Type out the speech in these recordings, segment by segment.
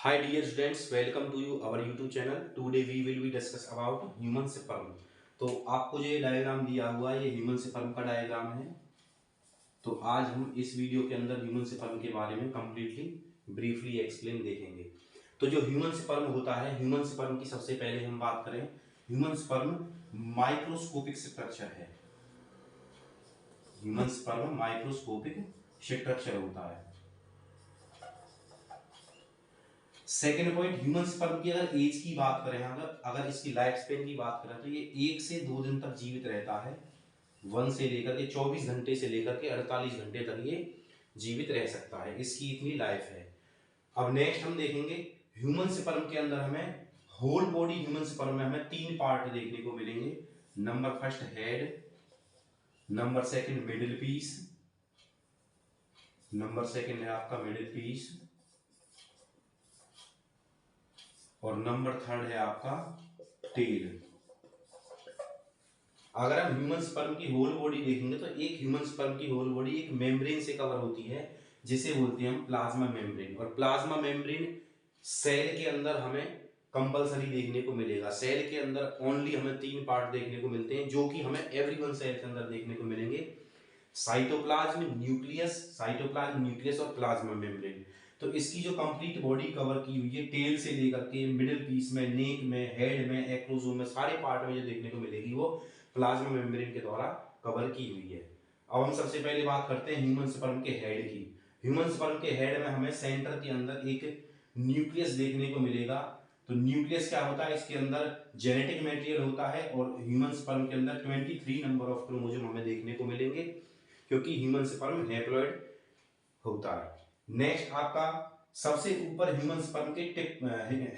Hi dear students, welcome to you our YouTube channel. Today we will be discuss about human sperm. तो आपको जो ये diagram दिया हुआ है ये ह्यूमन स्पर्म का डायग्राम है। तो आज हम इस वीडियो के अंदर ह्यूमन स्पर्म के बारे में कंप्लीटली ब्रीफली एक्सप्लेन देखेंगे। तो जो ह्यूमन स्पर्म होता है, ह्यूमन स्पर्म की सबसे पहले हम बात करें, ह्यूमन स्पर्म माइक्रोस्कोपिक स्ट्रक्चर है। ह्यूमन स्पर्म माइक्रोस्कोपिक स्ट्रक्चर होता है। सेकेंड पॉइंट, ह्यूमन स्पर्म की अगर एज की बात करें, अगर इसकी लाइफ स्पेन की बात करें तो ये 1 से 2 दिन तक जीवित रहता है। 1 से लेकर के 24 घंटे से लेकर के 48 घंटे तक ये जीवित रह सकता है, इसकी इतनी लाइफ है। अब नेक्स्ट हम देखेंगे ह्यूमन स्पर्म के अंदर हमें होल बॉडी, ह्यूमन स्पर्म में हमें 3 पार्ट देखने को मिलेंगे। Number first head, number second middle piece, number second है आपका मिडिल पीस, और नंबर थर्ड है आपका टेल। अगर हम ह्यूमन स्पर्म की होल बॉडी देखेंगे तो एक ह्यूमन स्पर्म की होल बॉडी एक मेम्ब्रेन से कवर होती है, जिसे बोलते हैं हम प्लाज्मा मेम्ब्रेन। और प्लाज्मा मेम्ब्रेन सेल के अंदर हमें कंपलसरी देखने को मिलेगा। सेल के अंदर ओनली हमें 3 पार्ट देखने को मिलते हैं, जो कि हमें एवरी सेल के अंदर देखने को मिलेंगे। साइटोप्लाज्म, न्यूक्लियस और प्लाज्मा मेम्ब्रेन। तो इसकी जो कंप्लीट बॉडी कवर की हुई है, टेल से लेकर के मिडिल पीस में, नेक में, हेड में, एक्रोसोम में, सारे पार्ट में जो देखने को मिलेगी वो प्लाज्मा मेम्ब्रेन के द्वारा कवर की हुई है। अब हम सबसे पहले बात करते हैं ह्यूमन स्पर्म के हेड की। ह्यूमन स्पर्म के हेड में हमें सेंटर के अंदर एक न्यूक्लियस देखने को मिलेगा। तो न्यूक्लियस क्या होता है, इसके अंदर जेनेटिक मटेरियल होता है, और ह्यूमन स्पर्म के अंदर 23 नंबर ऑफ क्रोमोसोम हमें देखने को मिलेंगे, क्योंकि ह्यूमन स्पर्म हैप्लॉइड होता है। नेक्स्ट आपका सबसे ऊपर ह्यूमन स्पर्म के टिप,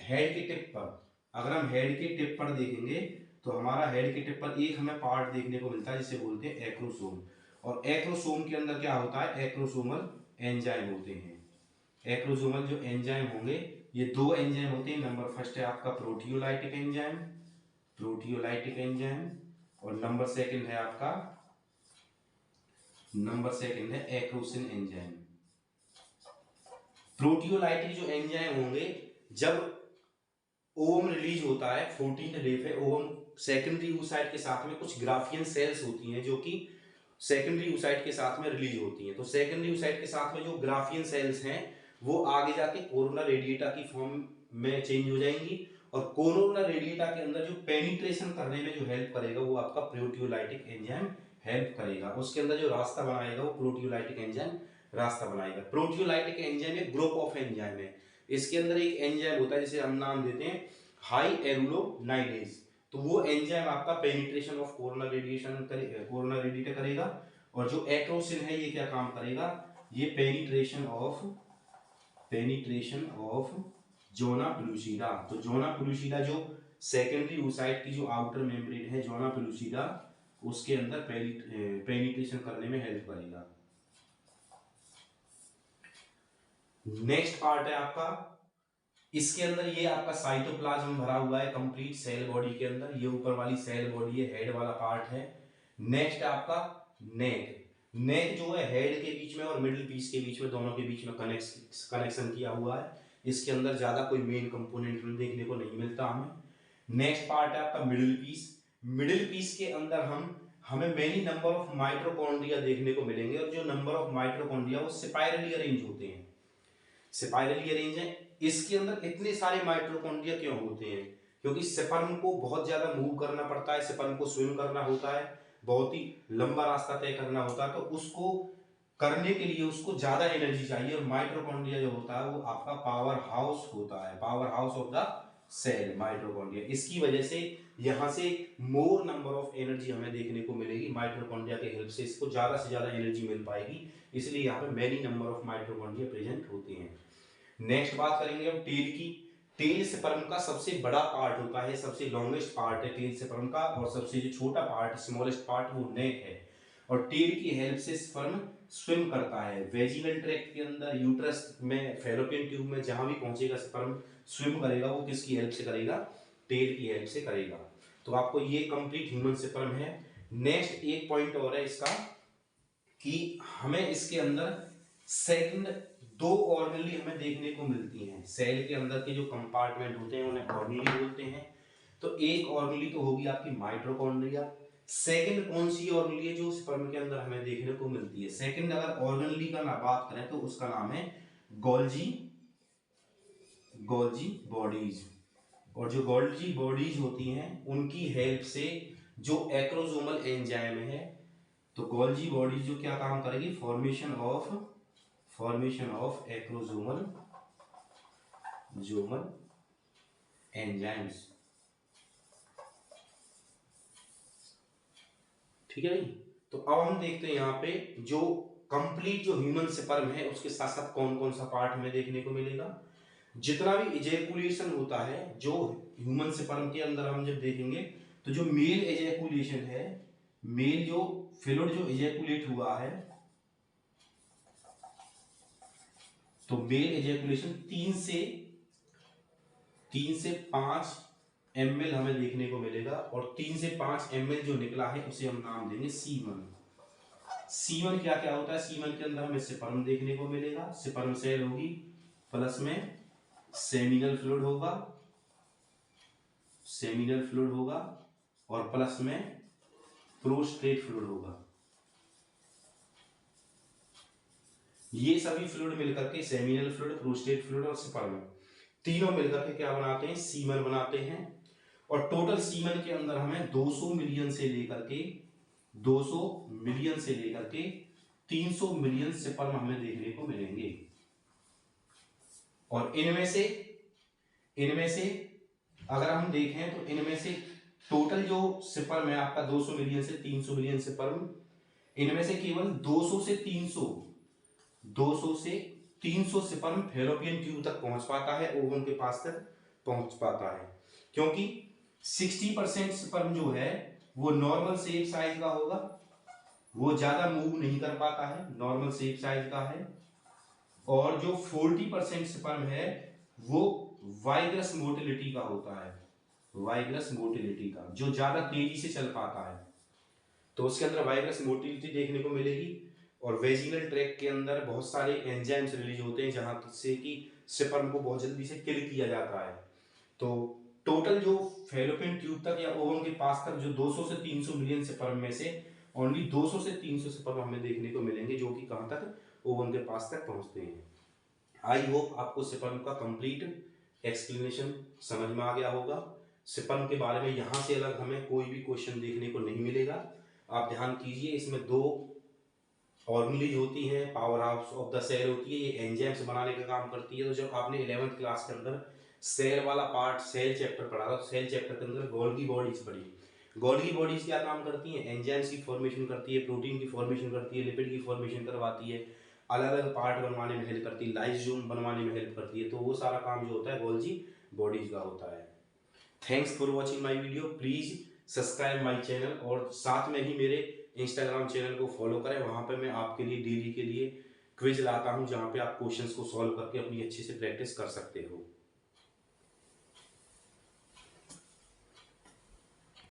हेड के टिप पर, अगर हम हेड के टिप पर देखेंगे तो हमारा हेड के टिप पर एक हमें पार्ट देखने को मिलता है जिसे बोलते हैं एक्रोसोम। और एक्रोसोम के अंदर क्या होता है, एक्रोसोमल एंजाइम होते हैं। एक्रोसोमल जो एंजाइम होंगे, ये 2 एंजाइम होते हैं। नंबर फर्स्ट है आपका प्रोटियोलाइटिक एंजाइम, प्रोटियोलाइटिक एंजाइम, और नंबर सेकंड है एक्रोसिन एंजाइम। प्रोटियोलाइटिक जो एंजाइम होंगे, जब ओवम रिलीज होता है 14th डे पे, ओवम सेकेंडरी oocyte के साथ में कुछ ग्राफियन सेल्स होती हैं जो कि सेकेंडरी oocyte के साथ में रिलीज होती हैं। तो सेकेंडरी oocyte के साथ में जो ग्राफियन सेल्स हैं वो आगे जाके कोरोना रेडिएटा की फॉर्म में चेंज हो जाएंगी, और कोरोना रेडिएटा के अंदर जो पेनिट्रेशन करने में जो हेल्प करेगा वो आपका प्रोटियोलाइटिक एंजाइम हेल्प करेगा। उसके अंदर जो रास्ता बनाएगा वो प्रोटियोलाइटिक एंजाइम रास्ता बनाएगा। प्रोटियोलाइटिक एंजाइम एक ग्रुप ऑफ एंजाइम है। इसके अंदर एक एंजाइम होता है जिसे हम नाम देते हैं हाई एरुलोनाइडेज। तो वो एंजाइम आपका पेनिट्रेशन ऑफ कोरोना रेडिएटा करेगा। और जो एक्रोसिन है ये क्या काम करेगा, ये पेनिट्रेशन ऑफ जोना पेलुसिडा। तो जोना पेलुसिडा जो सेकेंडरी oocyte की जो आउटर मेम्ब्रेन है जोना पेलुसिडा, उसके अंदर पेनिट्रेशन करने में हेल्प करेगा। नेक्स्ट पार्ट है आपका, इसके अंदर ये आपका साइटोप्लाज्म भरा हुआ है कंप्लीट सेल बॉडी के अंदर। ये ऊपर वाली सेल बॉडी है, हेड वाला पार्ट है। नेक्स्ट आपका नेक। नेक जो है हेड के बीच में और मिडिल पीस के बीच में, दोनों के बीच में कनेक्शन किया हुआ है। इसके अंदर ज्यादा कोई मेन कंपोनेंट देखने को नहीं मिलता हमें। नेक्स्ट पार्ट है आपका मिडिल पीस। मिडिल पीस के अंदर हमें मेनी नंबर ऑफ माइटोकॉन्ड्रिया देखने को मिलेंगे, और जो नंबर ऑफ माइटोकॉन्ड्रिया वो स्पाइरली अरेंज होते हैं। स्पाइरली अरेंज है। इसके अंदर इतने सारे माइटोकॉन्ड्रिया क्यों होते हैं, क्योंकि स्पर्म को बहुत ज्यादा मूव करना पड़ता है, स्पर्म को स्विम करना होता है, बहुत ही लंबा रास्ता तय करना होता है। तो उसको करने के लिए उसको ज्यादा एनर्जी चाहिए, और माइटोकॉन्ड्रिया जो होता है वो आपका पावर हाउस होता है, power house of the cell mitochondria. इसकी वजह से यहां से मोर नंबर ऑफ एनर्जी हमें देखने को मिलेगी। माइटोकॉन्ड्रिया के हेल्प से इसको ज्यादा से ज्यादा एनर्जी मिल पाएगी, इसलिए यहाँ पे many number of mitochondria present होते हैं। नेक्स्ट बात करेंगे हम टेल की। टेल स्पर्म का सबसे बड़ा पार्ट होता है, सबसे लॉन्गेस्ट पार्ट है टेल स्पर्म का, और सबसे जो छोटा पार्ट, स्मॉलेस्ट पार्ट, वो नेक है। और टेल की हेल्प से स्पर्म स्विम करता है वेजिनल ट्रैक्ट के अंदर, यूट्रस में, फैलोपियन ट्यूब में, जहां भी पहुंचेगा स्पर्म स्विम करेगा वो किसकी हेल्प से करेगा, टेल की हेल्प से करेगा। तो आपको ये कंप्लीट ह्यूमन स्पर्म है। नेक्स्ट एक पॉइंट और है इसका, कि हमें इसके अंदर सेकंड दो ऑर्गेनली हमें देखने को मिलती हैं। सेल के अंदर के जो कंपार्टमेंट होते हैं उन्हें ऑर्गेनली बोलते हैं। तो एक ऑर्गेनली तो होगी आपकी माइटोकॉन्ड्रिया। सेकंड कौन सी ऑर्गेनली है जो स्पर्म के अंदर हमें देखने को मिलती है? सेकंड अगर ऑर्गेनली का ना बात करें तो उसका नाम है गोल्जी बॉडीज। और जो गोल्जी बॉडीज होती हैं उनकी हेल्प से जो एक्रोसोमल एंजाइम है, तो गोल्जी बॉडीज जो क्या काम करेगी? Formation of acrosomal enzymes. ठीक है भाई। तो अब हम देखते हैं यहाँ पे जो कंप्लीट जो ह्यूमन स्पर्म है उसके साथ साथ कौन कौन सा पार्ट हमें देखने को मिलेगा। जितना भी इजैकुलेशन होता है जो ह्यूमन स्पर्म के अंदर हम जब देखेंगे तो जो मेल इजैकुलेशन है, मेल जो फ्लूइड जो इजैकुलेट हुआ है, तो मेल इजैकुलेशन 3 से 5 ml हमें देखने को मिलेगा। और 3 से 5 ml जो निकला है उसे हम नाम देंगे सीमन। सीमन क्या क्या होता है? सीमन के अंदर हमें स्पर्म देखने को मिलेगा, स्पर्म सेल होगी, प्लस में सेमिनल फ्लूइड होगा और प्लस में प्रोस्टेट फ्लूइड होगा। ये सभी फ्लूइड मिलकर के सेमिनल फ्लूइड, प्रोस्टेट फ्लूइड और स्पर्म तीनों मिलकर के क्या बनाते हैं? सीमन बनाते हैं। और टोटल सीमन के अंदर हमें 200 मिलियन से लेकर के 300 मिलियन स्पर्म हमें देखने को मिलेंगे। और इनमें से अगर हम देखें तो इनमें से टोटल जो स्पर्म है आपका 200 मिलियन से 300 मिलियन स्पर्म, इनमें से केवल 200 से 300 स्पर्म फैलोपियन ट्यूब तक पहुंच पाता है, ओवम के पास तक पहुंच पाता है। क्योंकि 60% स्पर्म जो है वो नॉर्मल शेप साइज का होगा, वो ज्यादा मूव नहीं कर पाता है, नॉर्मल शेप साइज का है। और जो 40% स्पर्म है वो वाइग्रस मोटिलिटी का होता है, वाइग्रस मोटिलिटी का, जो ज्यादा तेजी से चल पाता है। तो उसके अंदर वाइग्रस मोटिलिटी देखने को मिलेगी। और वेजिनल ट्रैक्ट के अंदर बहुत सारे एंजाइम्स रिलीज होते हैं जहां से कि स्पर्म को बहुत जल्दी से किल किया जाता है। तो टोटल जो फैलोपियन ट्यूब तक या ओवम के पास तक जो 200 से 300 मिलियन स्पर्म में से ओनली 200 से 300 स्पर्म हमें देखने को मिलेंगे जो कि कहां तक? ओवम के पास तक पहुंचते हैं। आई होप आपको स्पर्म का कंप्लीट एक्सप्लेनेशन समझ में आ गया होगा। स्पर्म के बारे में यहाँ से अलग हमें कोई भी क्वेश्चन देखने को नहीं मिलेगा। आप ध्यान कीजिए, इसमें 2 ऑर्गेनलीज होती हैं, power house of the cell होती है, ये एंजाइम्स बनाने का काम करती है। तो जब आपने 11th क्लास के अंदर सेल वाला पार्ट, सेल चैप्टर पढ़ा था, सेल चैप्टर के अंदर गोल्गी बॉडीज पढ़ी। गोल्गी बॉडीज क्या काम करती हैं? एंजाइम्स की फॉर्मेशन करती है, प्रोटीन की फॉर्मेशन करती है, लिपिड की फॉर्मेशन करवाती है, अलग अलग पार्ट बनवाने में हेल्प करती है, लाइसोसोम बनवाने में हेल्प करती है। तो वो सारा काम जो होता है गोल्गी बॉडीज का होता है। Thanks for watching my video. Please subscribe my channel और साथ में ही मेरे इंस्टाग्राम चैनल को फॉलो करें। वहां पर मैं आपके लिए डेली के लिए क्विज लाता हूं जहां पे आप क्वेश्चंस को सॉल्व करके अपनी अच्छे से प्रैक्टिस कर सकते हो।